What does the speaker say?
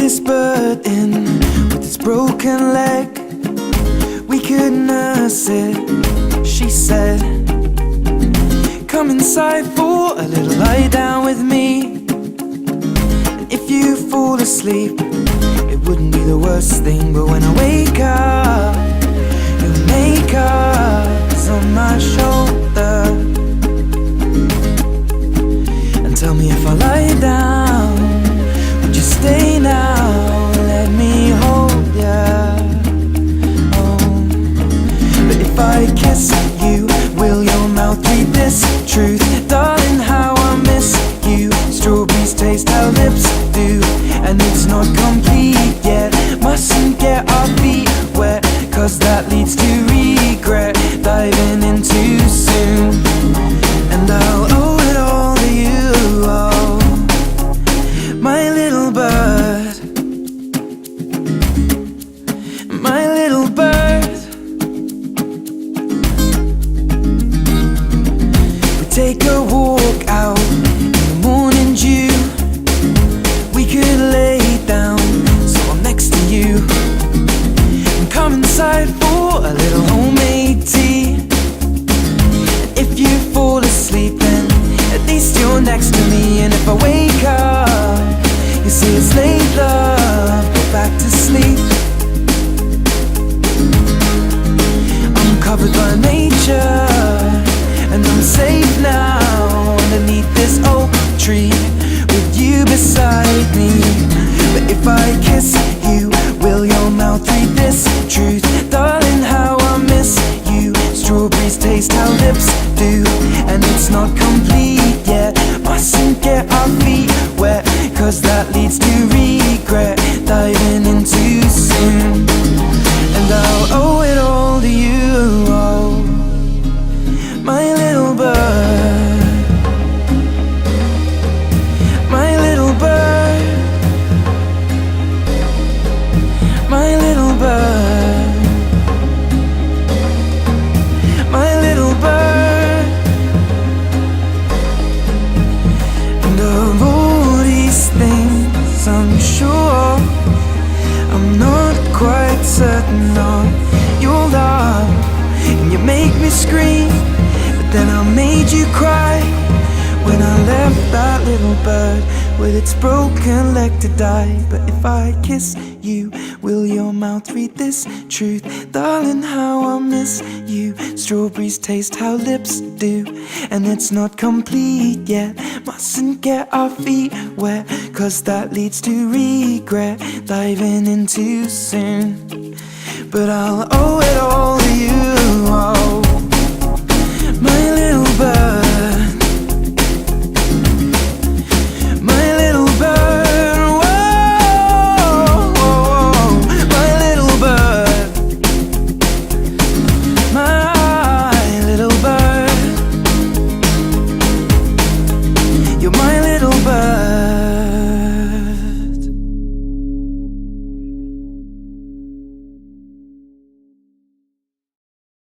this bird in with its broken leg. We could nurse it, she said. Come inside for a little lie down with me. And if you fall asleep, it wouldn't be the worst thing. But when I wake up, your makeup's on my shoulder. And tell me if I lie down, would you stay now? Let me hold ya. Oh. But if I kiss you, will your mouth read this truth? Darling, how I miss you. Strawberries taste how lips do, and it's not complete yet. Mustn't get our feet wet, cause that leads to regret. Diving in too soon, and I'll owe it all to you. Oh, my little bird, my little bird. We take a walk out in the morning dew. We could lay down so I'm next to you, and come inside for a little homemade tea. And if you fall asleep, then at least you're next to me. And if I wake up, you say it's late, love, go back to sleep. I'm covered by nature, and I'm safe now underneath this oak tree with you beside me. But if I kiss you, will your mouth read this truth? Darling, how I miss you. Strawberries taste how lips do, and it's not complete yet. Mustn't get our feet wet, cause that leads to regret. Diving in too soon, and I'll owe it all to you. Oh, my little bird, my little bird, my little bird, my little bird. And of all these things, I'm sure I'm not quite certain of your love. And you make me scream, but then I made you cry when I left that little bird with its broken leg to die. But if I kiss you, will your mouth read this truth? Darling, how I miss you. Strawberries taste how lips do, and it's not complete yet. Mustn't get our feet wet, cause that leads to regret. Diving in too soon, but I'll owe it all to you. Oh,